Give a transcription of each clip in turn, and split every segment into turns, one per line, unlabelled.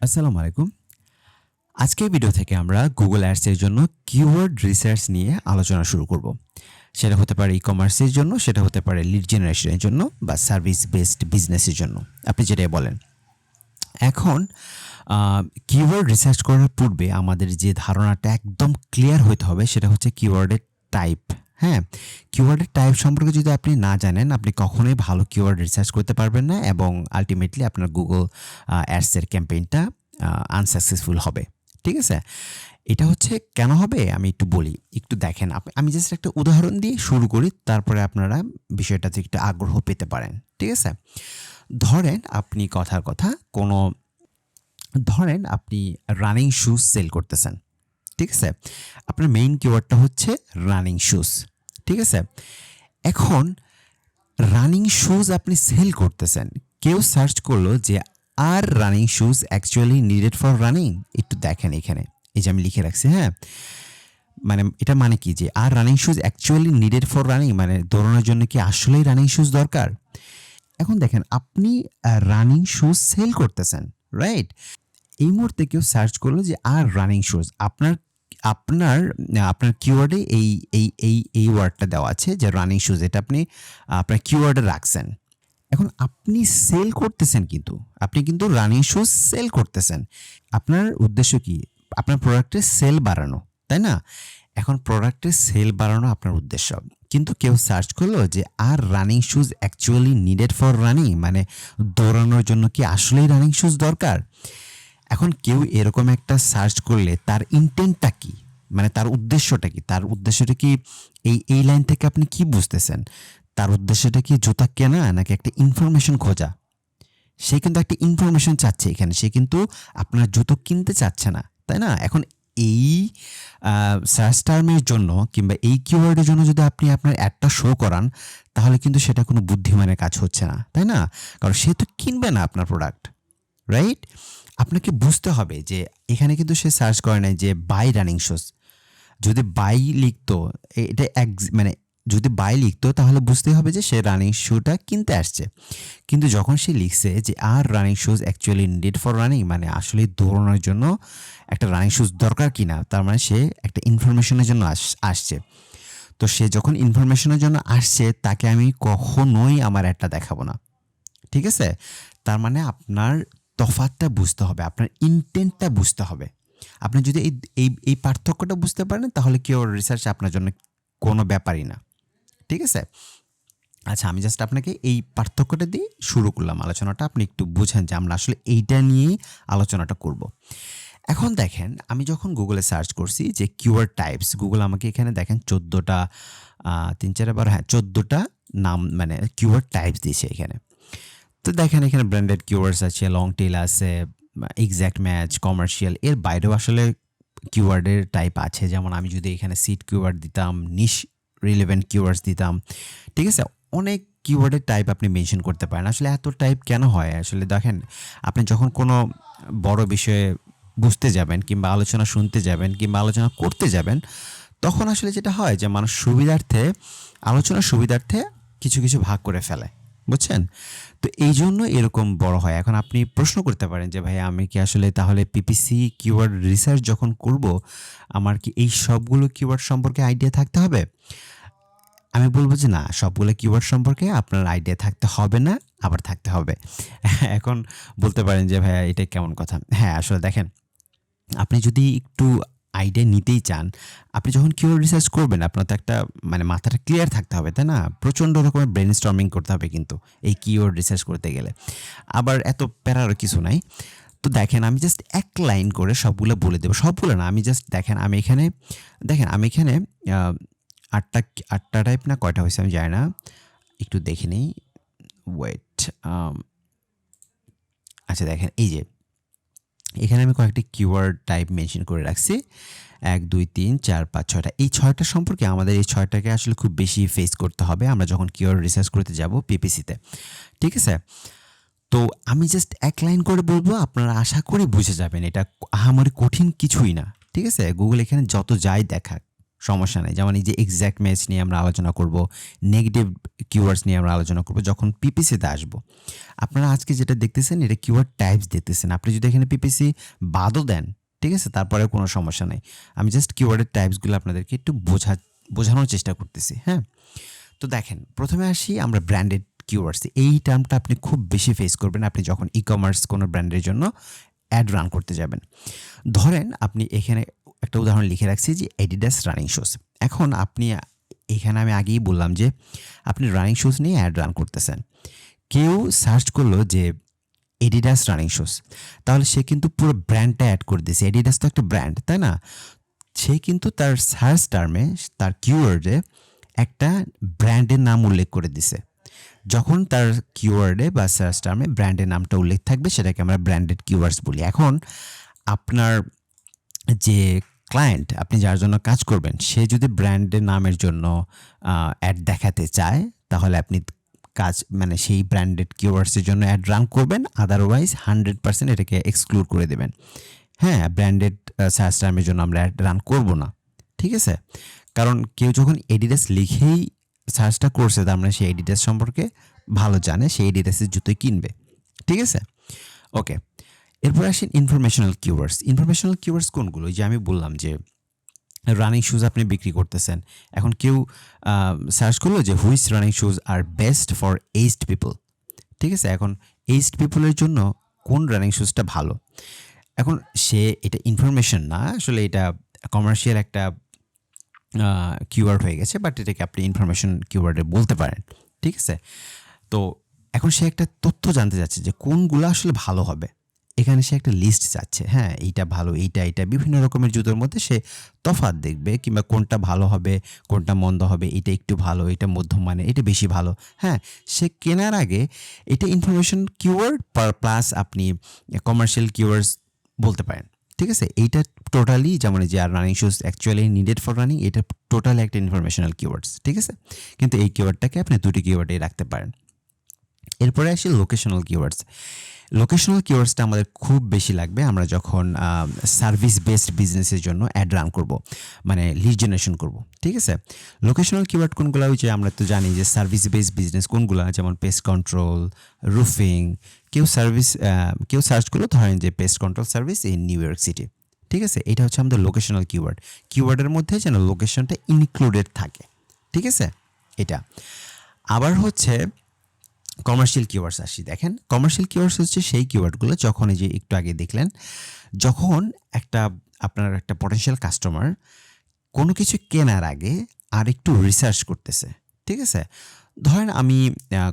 আসসালামু আলাইকুম। আজকের ভিডিও থেকে আমরা গুগল অ্যাডসের জন্য কিওয়ার্ড রিসার্চ নিয়ে আলোচনা শুরু করব। সেটা হতে পারে ই-কমার্সের জন্য, সেটা হতে পারে লিড জেনারেশনের জন্য বা সার্ভিস বেসড বিজনেসের জন্য। আপনি যেটাই বলেন। এখন কিওয়ার্ড রিসার্চ করার পূর্বে আমাদের যে ধারণাটা একদম ক্লিয়ার হতে হবে সেটা হচ্ছে কিওয়ার্ডের টাইপ। হ্যাঁ, কিওয়ার্ডের টাইপ সম্পর্কে যদি আপনি না জানেন, আপনি কখনোই ভালো কিওয়ার্ড রিসার্চ করতে পারবেন না এবং আল্টিমেটলি আপনার গুগল অ্যাডসের ক্যাম্পেইনটা আনসাকসেসফুল হবে। ঠিক আছে? এটা হচ্ছে কেন হবে আমি একটু বলি। একটু দেখেন, আমি জাস্ট একটা উদাহরণ দিয়ে শুরু করি, তারপরে আপনারা বিষয়টাতে একটু আগ্রহ পেতে পারেন। ঠিক আছে? ধরেন আপনি রানিং শুজ সেল করতেছেন। ঠিক আছে? আপনার মেইন কিওয়ার্ডটা হচ্ছে রানিং শুজ। ঠিক আছে? এখন রানিং শুজ আপনি সেল করতেছেন। কেউ সার্চ করলো যে are running shoes actually needed for running? একটু দেখেন এখানে। এই যে আমি লিখে রাখছি, হ্যাঁ? মানে এটা মানে কি যে are running shoes actually needed for running, মানে দৌড়ানোর জন্য কি আসলেই রানিং শুজ দরকার? এখন দেখেন, আপনি রানিং শুজ সেল করতেছেন, রাইট? এই মুহূর্তে কেউ সার্চ করলো যে আর রানিং শুজ, আপনার আপনার আপনার কিওয়ার্ডে এই ওয়ার্ডটা দেওয়া আছে যে রানিং শুজ, এটা আপনি আপনার কিওয়ার্ডে রাখছেন। এখন আপনি সেল করতেছেন, আপনি কিন্তু রানিং শুজ সেল করতেছেন। আপনার উদ্দেশ্য কি? আপনার প্রোডাক্টের সেল বাড়ানো, তাই না? এখন প্রোডাক্টের সেল বাড়ানো আপনার উদ্দেশ্য, কিন্তু কেউ সার্চ করলো যে are running shoes actually needed for running, মানে দৌড়ানোর জন্য কি আসলেই রানিং শুজ দরকার? এখন কেউ এরকম একটা সার্চ করলে তার ইন্টেন্টটা কি, মানে তার উদ্দেশ্যটা কি? তার উদ্দেশ্যটা কি এই লাইন থেকে আপনি কি বুঝতেছেন? তার উদ্দেশ্যটা কি জুতা কেনা নাকি একটা ইনফরমেশন খোঁজা? সে কিন্তু একটা ইনফরমেশন চাচ্ছে এখানে, সে কিন্তু আপনার জুতো কিনতে চাচ্ছে না, তাই না? এখন এই সার্চ টার্মের জন্য কিংবা এই কিওয়ার্ডের জন্য যদি আপনি আপনার অ্যাডটা শো করান, তাহলে কিন্তু সেটা কোনো বুদ্ধিমানের কাজ হচ্ছে না, তাই না? কারণ সে তো কিনবে না আপনার প্রোডাক্ট, রাইট? আপনাকে বুঝতে হবে যে এখানে কিন্তু সে সার্চ করে নাই যে বাই রানিং শুজ। যদি বাই লিখতো, এটা মানে যদি বাই লিখতো তাহলে বুঝতে হবে যে সে রানিং শুটা কিনতে আসছে। কিন্তু যখন সে লিখছে যে are running shoes actually needed for running, মানে আসলে দৌড়ানোর জন্য একটা রানিং শুজ দরকার কিনা, তার মানে সে একটা ইনফরমেশনের জন্য আসছে। তো সে যখন ইনফরমেশনের জন্য আসছে, তাকে আমি কখনোই আমার একটা দেখাবো না। ঠিক আছে? তার মানে আপনার তফাৎটা বুঝতে হবে, আপনার ইন্টেন্টটা বুঝতে হবে। আপনি যদি এই পার্থক্যটা বুঝতে পারেন, তাহলে কিওয়ার্ড রিসার্চ আপনার জন্য কোনো ব্যাপারই না। ঠিক আছে? আচ্ছা, আমি জাস্ট আপনাকে এই পার্থক্যটা দিয়ে শুরু করলাম আলোচনাটা। আপনি একটু বুঝেন যে আমরা আসলে এইটা নিয়েই আলোচনাটা করব। এখন দেখেন, আমি যখন গুগলে সার্চ করছি যে কিওয়ার্ড টাইপস, গুগল আমাকে এখানে দেখেন 14টা 14টা নাম, মানে কিওয়ার্ড টাইপস দিয়েছে এখানে। তো দেখেন এখানে ব্র্যান্ডেড কিওয়ার্ডস আছে, লং টেল আছে, এক্স্যাক্ট ম্যাচ, কমার্শিয়াল। এর বাইরেও আসলে কিওয়ার্ডের টাইপ আছে। যেমন আমি যদি এখানে সিট কিওয়ার্ড দিতাম, নিশ রিলেভেন্ট কিওয়ার্ডস দিতাম, ঠিক আছে? অনেক কিওয়ার্ডের টাইপ আপনি মেনশন করতে পারেন। আসলে এত টাইপ কেন হয়? আসলে দেখেন, আপনি যখন কোনো বড় বিষয়ে বুঝতে যাবেন কিংবা আলোচনা শুনতে যাবেন কিংবা আলোচনা করতে যাবেন, তখন আসলে যেটা হয় যে মানুষ আলোচনার সুবিধার্থে কিছু কিছু ভাগ করে ফেলে, বুঝছেন? তো এই জন্য এরকম বড় হয়। এখন আপনি প্রশ্ন করতে পারেন যে ভাই, আমি কি আসলে তাহলে পিপিসি কিওয়ার্ড রিসার্চ যখন করব, আমার কি এই সবগুলো কিওয়ার্ড সম্পর্কে আইডিয়া থাকতে হবে? আমি বলবো যে না, সবগুলো কিওয়ার্ড সম্পর্কে আপনার আইডিয়া থাকতে হবে না, আবার থাকতে হবে। এখন বলতে পারেন যে ভাইয়া এটা কেমন কথা? হ্যাঁ, আসলে দেখেন, আপনি যদি একটু আইডিয়া নিতেই চান, আপনি যখন কিওয়ার্ড রিসার্চ করবেন, আপনার তো একটা মানে মাথাটা ক্লিয়ার থাকতে হবে, তাই না? প্রচণ্ড রকমের ব্রেনস্টর্মিং করতে হবে কিন্তু এই কিওয়ার্ড রিসার্চ করতে গেলে। আবার এত প্যারারও কিছু নাই। তো দেখেন, আমি জাস্ট এক লাইন করে সবগুলো বলে দেবো। সবগুলো না, আমি জাস্ট দেখেন আমি এখানে 8টা 8টা টাইপ না কয়টা হয়েছে আমি জানি না। একটু দেখে নিই। ওয়েট। আচ্ছা দেখেন, এই যে এখানে আমি কয়েকটি কিওয়ার্ড টাইপ মেনশন করে রাখছি। 1, 2, 3, 4, 5, 6টা। এই 6টা সম্পর্কে আমাদের এই 6টাকে আসলে খুব বেশি ফেস করতে হবে আমরা যখন কিওয়ার্ড রিসার্চ করতে যাব পিপিসিতে। ঠিক আছে? তো আমি জাস্ট এক লাইন করে বলবো, আপনারা আশা করি বুঝে যাবেন। এটা আহামরি কঠিন কিছুই না। ঠিক আছে? গুগল এখানে যত যাই দেখাক, সমস্যা নেই। যেমন এই যে এক্সাক্ট ম্যাচ নিয়ে আমরা আলোচনা করব, নেগেটিভ কিওয়ার্ডস নিয়ে আমরা আলোচনা করব যখন পিপিসিতে আসবো। আপনারা আজকে যেটা দেখতেছেন এটা কিওয়ার্ড টাইপস দেখতেছেন। আপনি যদি এখানে পিপিসি বাদও দেন, ঠিক আছে, তারপরে কোনো সমস্যা নেই। আমি জাস্ট কিওয়ার্ডের টাইপসগুলো আপনাদেরকে একটু বোঝানোর চেষ্টা করতেছি, হ্যাঁ? তো দেখেন, প্রথমে আসি আমরা ব্র্যান্ডেড কিওয়ার্ডস। এই টার্মটা আপনি খুব বেশি ফেস করবেন আপনি যখন ই-কমার্স কোনো ব্র্যান্ডের জন্য অ্যাড রান করতে যাবেন। ধরেন আপনি এখানে একটা উদাহরণ লিখে রাখছি যে অ্যাডিডাস রানিং শুজ। এখন আপনি এখানে আমি আগেই বললাম যে আপনি রানিং শুজ নিয়ে অ্যাড রান করতেছেন। কেউ সার্চ করলো যে অ্যাডিডাস রানিং শুজ, তাহলে সে কিন্তু পুরো ব্র্যান্ডটা অ্যাড করে দিয়েছে। অ্যাডিডাস তো একটা ব্র্যান্ড, তাই না? সে কিন্তু তার সার্চ টার্মে, তার কিওয়ার্ডে একটা ব্র্যান্ডের নাম উল্লেখ করে দিছে। যখন তার কিওয়ার্ডে বা সার্চ টার্মে ব্র্যান্ডের নামটা উল্লেখ থাকবে সেটাকে আমরা ব্র্যান্ডেড কিওয়ার্ডস বলি। এখন আপনার যে ক্লায়েন্ট, আপনি যার জন্য কাজ করবেন, সে যদি ব্র্যান্ডের নামের জন্য অ্যাড দেখাতে চায়, তাহলে আপনি কাজ মানে সেই ব্র্যান্ডেড কিওয়ার্ডসের জন্য অ্যাড রান করবেন, আদারওয়াইজ 100% এটাকে এক্সক্লুড করে দেবেন। হ্যাঁ, ব্র্যান্ডেড সার্চ টার্মের জন্য আমরা অ্যাড রান করব না, ঠিক আছে? কারণ কেউ যখন এডিডাস লিখেই সার্চটা করছে, তার মানে সেই এডিডাস সম্পর্কে ভালো জানে, সেই এডিডাসের জুতোই কিনবে, ঠিক আছে? ওকে, এরপর আসেন ইনফরমেশনাল কিওয়ার্ডস। ইনফরমেশনাল কিওয়ার্ডস কোনগুলো? যে আমি বললাম যে রানিং শুজ আপনি বিক্রি করতেছেন। এখন কেউ সার্চ করলো যে which running shoes are best for aged people, ঠিক আছে? এখন এইজড পিপলের জন্য কোন রানিং শুজটা ভালো? এখন সে এটা ইনফরমেশন না, আসলে এটা কমার্শিয়াল একটা কিওয়ার্ড হয়ে গেছে, বাট এটাকে আপনি ইনফরমেশন কিওয়ার্ডে বলতে পারেন, ঠিক আছে? তো এখন সে একটা তথ্য জানতে চাচ্ছে যে কোনগুলো আসলে ভালো হবে। এখানে সে একটা লিস্ট চাচ্ছে, হ্যাঁ, এইটা ভালো, এইটা বিভিন্ন রকমের জুতোর মধ্যে সে তফাৎ দেখবে, কিংবা কোনটা ভালো হবে, কোনটা মন্দ হবে, এটা একটু ভালো, এটা মধ্যম মানে, এটা বেশি ভালো। হ্যাঁ, সে কেনার আগে এটা ইনফরমেশন কিওয়ার্ড প্লাস আপনি কমার্শিয়াল কিওয়ার্ডস বলতে পারেন, ঠিক আছে? এইটা টোটালি, যেমন যে are running shoes actually needed for running, এটা টোটালি একটা ইনফরমেশনাল কিওয়ার্ডস, ঠিক আছে? কিন্তু এই কিওয়ার্ডটাকে আপনি দুটি কিওয়ার্ডেই রাখতে পারেন। এরপরে আসি লোকেশনাল কিওয়ার্ডস। লোকেশনাল কিওয়ার্ডসটা আমাদের খুব বেশি লাগবে আমরা যখন সার্ভিস বেসড বিজনেসের জন্য অ্যাড রান করব, মানে লিড জেনারেশন করব, ঠিক আছে? লোকেশনাল কিওয়ার্ড কোনগুলো? হচ্ছে আমরা তো জানি যে সার্ভিস বেসড বিজনেস কোনগুলো, যেমন পেস্ট কন্ট্রোল, রুফিং। কেউ সার্চ করলো ধরেন যে pest control service in New York City, ঠিক আছে? এটা হচ্ছে আমাদের লোকেশনাল কিওয়ার্ড। কিওয়ার্ডের মধ্যে যেন লোকেশনটা ইনক্লুডেড থাকে, ঠিক আছে? এটা আবার হচ্ছে কমার্শিয়াল কিওয়ার্ডস। আসি, দেখেন, কমার্শিয়াল কিওয়ার্ডস হচ্ছে সেই কিওয়ার্ডগুলো যখন, এই যে একটু আগে দেখলেন, যখন আপনার একটা পটেনশিয়াল কাস্টমার কোনো কিছু কেনার আগে আর একটু রিসার্চ করতেছে, ঠিক আছে? ধরেন আমি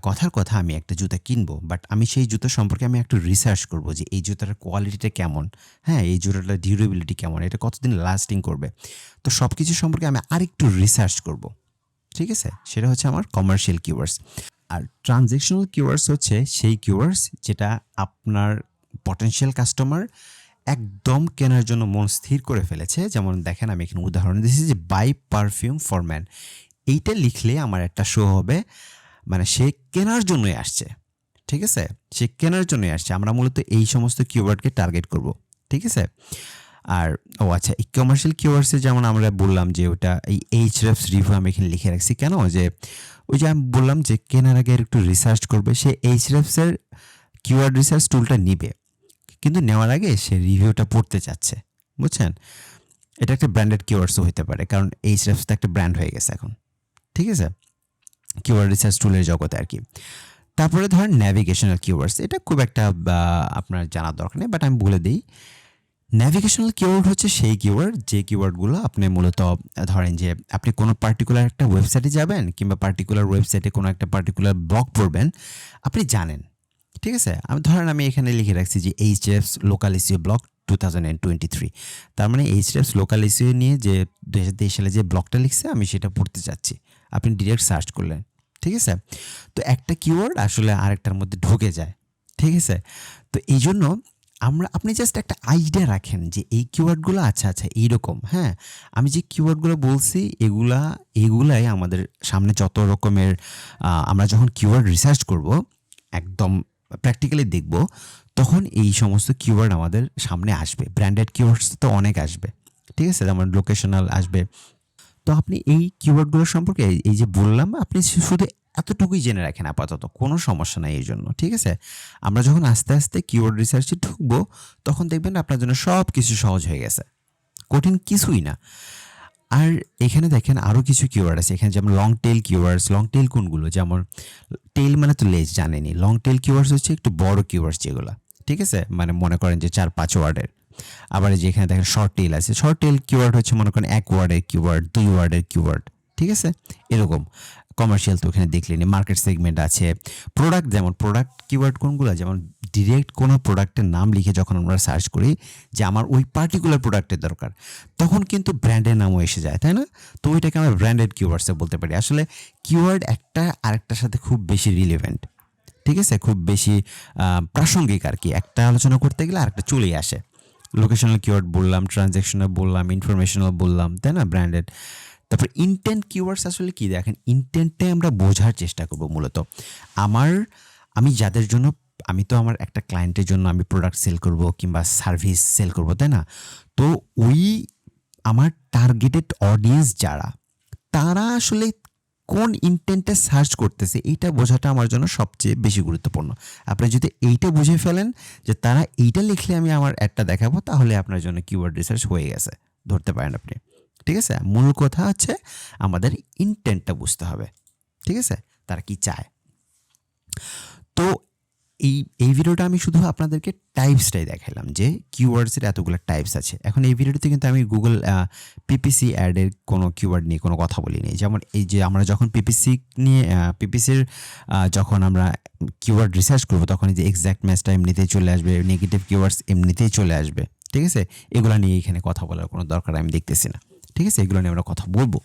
কথার কথা আমি একটা জুতা কিনবো, বাট আমি সেই জুতো সম্পর্কে আমি একটু রিসার্চ করব যে এই জুতার কোয়ালিটিটা কেমন, হ্যাঁ, এই জুতাটার ডিউরেবিলিটি কেমন, এটা কতদিন লাস্টিং করবে। তো সব কিছু সম্পর্কে আমি আরেকটু রিসার্চ করব, ঠিক আছে? সেটা হচ্ছে আমার কমার্শিয়াল কিওয়ার্ডস। আর ট্রানজ্যাকশনাল কিওয়ার্ডস হচ্ছে সেই কিওয়ার্ডস যেটা আপনার পটেনশিয়াল কাস্টমার একদম কেনার জন্য মন স্থির করে ফেলেছে। যেমন দেখেন, আমি এখানে উদাহরণ দিয়েছি যে বাই পারফিউম ফর ম্যান। এইটা লিখলে আমার একটা শো হবে, মানে সে কেনার জন্যই আসছে, ঠিক আছে? সে কেনার জন্যই আসছে। আমরা মূলত এই সমস্ত কিওয়ার্ডকে টার্গেট করব, ঠিক আছে? আর আচ্ছা, এই কমার্শিয়াল কিওয়ার্ডসে যেমন আমরা বললাম যে ওটা এই এইচরেফস রিভিউ আমি এখানে লিখে রাখছি কেন, যে ওই যে আমি বললাম যে কেনার আগে একটু রিসার্চ করবে, সে এইচরেফসের কিওয়ার্ড রিসার্চ টুলটা নিবে, কিন্তু নেওয়ার আগে সে রিভিউটা পড়তে চাচ্ছে, বুঝছেন? এটা একটা ব্র্যান্ডেড কিওয়ার্ডসও হতে পারে, কারণ এইচরেফস তো একটা ব্র্যান্ড হয়ে গেছে এখন, ঠিক আছে? কিওয়ার্ড রিসার্চ টুলের জগতে আর কি। তারপরে ধরেন ন্যাভিগেশনাল কিওয়ার্ডস, এটা খুব একটা আপনার জানার দরকার নেই, বাট আমি বলে দিই। ন্যাভিগেশনাল কিওয়ার্ড হচ্ছে সেই কিওয়ার্ড যে কিওয়ার্ডগুলো আপনি মূলত ধরেন যে আপনি কোনো পার্টিকুলার একটা ওয়েবসাইটে যাবেন, কিংবা পার্টিকুলার ওয়েবসাইটে কোনো একটা পার্টিকুলার ব্লগ পড়বেন, আপনি জানেন, ঠিক আছে? আমি এখানে লিখে রাখছি যে এইচএফস লোকাল এসইও ব্লগ 2023। তার মানে এইচএফস লোকাল এসইও নিয়ে যে 2023 সালে যে ব্লগটা লিখছে, আমি সেটা পড়তে চাচ্ছি। আপনি ডিরেক্ট সার্চ করলেন, ঠিক আছে? তো একটা কিওয়ার্ড আসলে আরেকটার মধ্যে ঢুকে যায়, ঠিক আছে? তো এই জন্য আপনি জাস্ট একটা আইডিয়া রাখেন যে এই কিওয়ার্ডগুলো আচ্ছা এইরকম, হ্যাঁ, আমি যে কিওয়ার্ডগুলো বলছি এগুলাই আমাদের সামনে যত রকমের আমরা যখন কিওয়ার্ড রিসার্চ করব, একদম প্র্যাকটিক্যালি দেখব, তখন এই সমস্ত কিওয়ার্ড আমাদের সামনে আসবে। ব্র্যান্ডেড কিওয়ার্ডস তো অনেক আসবে, ঠিক আছে? যেমন লোকেশনাল আসবে, তো আপনি এই কিওয়ার্ডগুলো সম্পর্কে এই যে বললাম, আপনি শুধু এতটুকুই জেনে রাখেন আপাতত, কোনো সমস্যা নাই এই জন্য, ঠিক আছে? আমরা যখন আস্তে আস্তে কিওয়ার্ড রিসার্চে ঢুকবো, তখন দেখবেন আপনার জন্য সব কিছু সহজ হয়ে গেছে, কঠিন কিছুই না। আর এখানে দেখেন আরও কিছু কিওয়ার্ড আছে এখানে, যেমন long tail keywords. Long tail কোনগুলো? যেমন টেল মানে তো লেজ, জানেনি। লং টেল কিওয়ার্ডস হচ্ছে একটু বড় কিওয়ার্ডস যেগুলো, ঠিক আছে? মানে মনে করেন যে 4-5 ওয়ার্ডের। আবার যে এখানে দেখেন শর্ট টেল আছে। শর্ট টেল কিওয়ার্ড হচ্ছে মনে করেন 1 ওয়ার্ডের কিওয়ার্ড, 2 ওয়ার্ডের কিওয়ার্ড, ঠিক আছে? এরকম। কমার্শিয়াল তো ওখানে দেখলেনি। মার্কেট সেগমেন্ট আছে। প্রোডাক্ট, যেমন প্রোডাক্ট কিওয়ার্ড কোনগুলো? যেমন ডিরেক্ট কোনো প্রোডাক্টের নাম লিখে যখন আমরা সার্চ করি যে আমার ওই পার্টিকুলার প্রোডাক্টের দরকার, তখন কিন্তু ব্র্যান্ডের নামও এসে যায়, তাই না? তো ওইটাকে আমরা ব্র্যান্ডেড কিওয়ার্ডসে বলতে পারি। আসলে কিওয়ার্ড একটা আরেকটার সাথে খুব বেশি রিলেভেন্ট, ঠিক আছে? খুব বেশি প্রাসঙ্গিক আর কি। একটা আলোচনা করতে গেলে আরেকটা চলেই আসে। লোকেশনাল কিওয়ার্ড বললাম, ট্রানজ্যাকশনাল বললাম, ইনফরমেশনাল বললাম, তাই না? ব্র্যান্ডেড। তারপর ইনটেন্ট কিওয়ার্ডস আসলে কি? দেখেন, ইনটেন্টটাই আমরা বোঝার চেষ্টা করব মূলত। আমি যাদের জন্য, আমি তো আমার একটা ক্লায়েন্টের জন্য আমি প্রোডাক্ট সেল করব কিংবা সার্ভিস সেল করব, তাই না? তো ওই আমার টার্গেটেড অডিয়েন্স যারা, তারা আসলে কোন ইনটেন্টে সার্চ করতেছে, এইটা বোঝাটা আমার জন্য সবচেয়ে বেশি গুরুত্বপূর্ণ। আপনি যদি এইটা বুঝে ফেলেন যে তারা এইটা লিখলে আমি আমার অ্যাডটা দেখাবো, তাহলে আপনার জন্য কিওয়ার্ড রিসার্চ হয়ে গেছে, ধরতে পারেন আপনি, ঠিক আছে? মূল কথা হচ্ছে আমাদের ইনটেন্টটা বুঝতে হবে, ঠিক আছে? তারা কি চায়। তো এই ভিডিওটা আমি শুধু আপনাদেরকে টাইপসটাই দেখালাম যে কিওয়ার্ডসের এতগুলো টাইপস আছে। এখন এই ভিডিওতে কিন্তু আমি গুগল পিপিসি অ্যাডের কোনো কিওয়ার্ড নিয়ে কোনো কথা বলিনি। যেমন এই যে আমরা যখন পিপিসির যখন আমরা কিওয়ার্ড রিসার্চ করব, তখন এই যে এক্স্যাক্ট ম্যাচটা এমনিতেই চলে আসবে, নেগেটিভ কিওয়ার্ডস এমনিতেই চলে আসবে, ঠিক আছে? এগুলো নিয়ে এখানে কথা বলার কোনো দরকার আমি দেখতেছি না, ঠিক আছে? এগুলো নিয়ে আমরা কথা বলবো।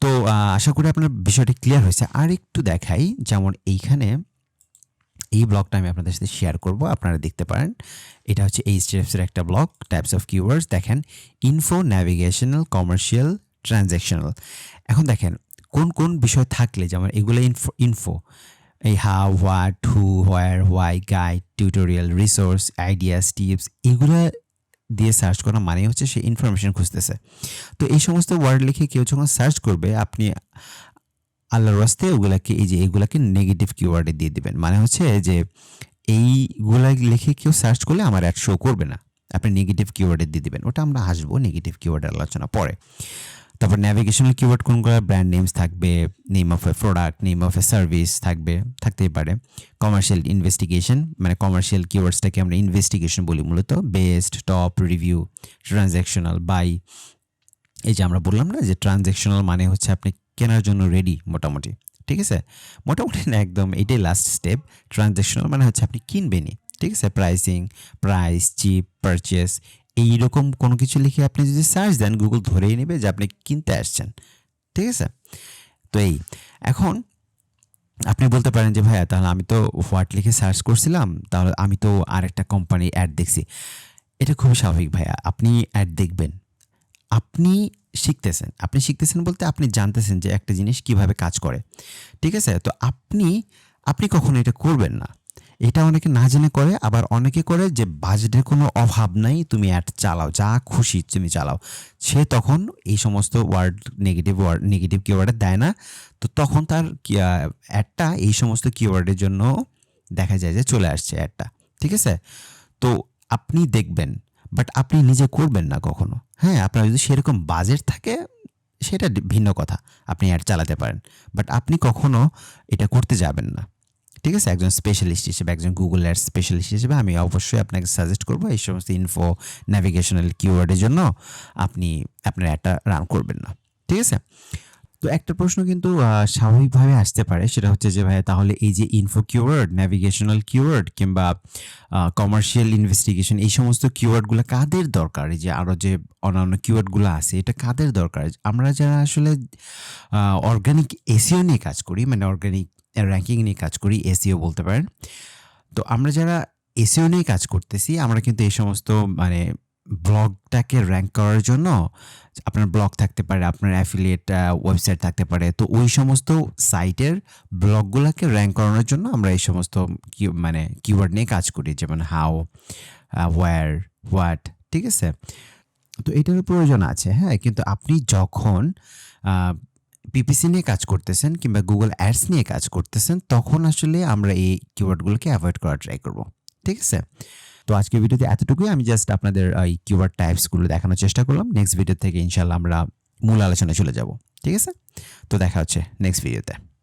তো আশা করি আপনার বিষয়টি ক্লিয়ার হয়েছে। আর একটু দেখাই, যেমন এইখানে এই ব্লগটা আমি আপনাদের সাথে শেয়ার করব, আপনারা দেখতে পারেন। এটা হচ্ছে এইচডিএফসির একটা ব্লগ, টাইপস অফ কিওয়ার্ডস। দেখেন, ইনফো, ন্যাভিগেশনাল, কমার্শিয়াল, ট্রানজ্যাকশনাল। এখন দেখেন কোন কোন বিষয় থাকলে, যেমন এগুলো ইনফো, এই how, what, who, where, why, guide, tutorial, resource, ideas, tips, এগুলো দিয়ে সার্চ করা মানে হচ্ছে সে ইনফরমেশন খুঁজতেছে। তো এই সমস্ত ওয়ার্ড লিখে কেউ যখন সার্চ করবে, আপনি আল্লাহর রাস্তে ওগুলাকে, এই যে এগুলাকে নেগেটিভ কিওয়ার্ডে দিয়ে দিবেন। মানে হচ্ছে যে এইগুলা লিখে কেউ সার্চ করলে আমার অ্যাড শো করবে না, আপনি নেগেটিভ কিওয়ার্ডে দিয়ে দিবেন। ওটা আমরা আসবো নেগেটিভ কিওয়ার্ডের আলোচনা পরে। তারপর ন্যাভিগেশনাল কিওয়ার্ড কোনগুলো? ব্র্যান্ড নেমস থাকবে, name of a product, name of a service থাকতেই পারে। কমার্শিয়াল ইনভেস্টিগেশন, মানে কমার্শিয়াল কিওয়ার্ডসটাকে আমরা ইনভেস্টিগেশন বলি মূলত। Best, top, review. Transactional, buy. এই যে আমরা বললাম না যে ট্রানজ্যাকশনাল মানে হচ্ছে আপনি কেনার জন্য রেডি মোটামুটি, ঠিক আছে? মোটামুটি না, একদম এটাই লাস্ট স্টেপ। ট্রানজ্যাকশনাল মানে হচ্ছে আপনি কিনবেনই, ঠিক আছে? প্রাইসিং, প্রাইস, চিপ, পারচেস, এইরকম কোনো কিছু লিখে আপনি যদি সার্চ দেন, গুগল ধরেই নেবে যে আপনি কিনতে আসছেন, ঠিক আছে? তো এখন আপনি বলতে পারেন যে ভাইয়া, তাহলে আমি তো হোয়াট লিখে সার্চ করছিলাম, তাহলে আমি তো আরেকটা কোম্পানি অ্যাড দেখছি। এটা খুবই স্বাভাবিক ভাইয়া, আপনি অ্যাড দেখবেন। আপনি শিখতেছেন বলতে আপনি জানতেছেন যে একটা জিনিস কিভাবে কাজ করে, ঠিক আছে? তো আপনি কখনো এটা করবেন না। এটা অনেকে না জেনে করে, আবার অনেকে করে যে বাজেটের কোনো অভাব নাই, তুমি অ্যাড চালাও, যা খুশি তুমি চালাও। সে তখন এই সমস্ত নেগেটিভ কিওয়ার্ডে দেয় না। তো তখন তার অ্যাডটা এই সমস্ত কিওয়ার্ডের জন্য দেখা যায় যে চলে আসছে অ্যাডটা, ঠিক আছে? তো আপনি দেখবেন, বাট আপনি নিজে করবেন না কখনো। হ্যাঁ, আপনার যদি সেরকম বাজেট থাকে সেটা ভিন্ন কথা, আপনি অ্যাড চালাতে পারেন, বাট আপনি কখনো এটা করতে যাবেন না, ঠিক আছে? একজন স্পেশালিস্ট হিসেবে, একজন গুগল অ্যাডস স্পেশালিস্ট হিসেবে আমি অবশ্যই আপনাকে সাজেস্ট করবো এই সমস্ত ইনফো, ন্যাভিগেশনাল কিওয়ার্ডের জন্য আপনি আপনার অ্যাডটা রান করবেন না, ঠিক আছে? তো একটা প্রশ্ন কিন্তু স্বাভাবিকভাবে আসতে পারে, সেটা হচ্ছে যে ভাই, তাহলে এই যে ইনফো কিওয়ার্ড, ন্যাভিগেশনাল কিওয়ার্ড কিংবা কমার্শিয়াল ইনভেস্টিগেশন, এই সমস্ত কিওয়ার্ডগুলো কাদের দরকার? এই যে আরও যে অন্যান্য কিওয়ার্ডগুলো আছে, এটা কাদের দরকার? আমরা যারা আসলে অর্গানিক এসিও নিয়ে কাজ করি, মানে অর্গানিক র্যাঙ্কিং নিয়ে কাজ করি, এসিও বলতে পারেন। তো আমরা যারা এসিও নিয়ে কাজ করতেছি, আমরা কিন্তু এই সমস্ত মানে ব্লগটাকে র্যাঙ্ক করার জন্য, আপনার ব্লগ থাকতে পারে, আপনার অ্যাফিলিয়েট ওয়েবসাইট থাকতে পারে, তো ওই সমস্ত সাইটের ব্লগগুলোকে র্যাঙ্ক করানোর জন্য আমরা এই সমস্ত কিওয়ার্ড নিয়ে কাজ করি, যেমন হাউ, হোয়ার, হোয়াট, ঠিক আছে? তো এটার প্রয়োজন আছে, হ্যাঁ? কিন্তু আপনি যখন আ পিপিসি নিয়ে কাজ করতেছেন কিংবা Google Ads নিয়ে কাজ করতেছেন, তখন আসলে আমরা এই কিওয়ার্ডগুলোকে এভয়েড করার ট্রাই করব। ঠিক আছে? তো আজকের ভিডিওতে এতটুকুই। আমি জাস্ট আপনাদের এই কিওয়ার্ড টাইপস গুলো দেখানোর চেষ্টা করলাম। নেক্সট ভিডিও থেকে ইনশাআল্লাহ আমরা মূল আলোচনায় চলে যাব। ঠিক আছে? তো দেখা হচ্ছে নেক্সট ভিডিওতে।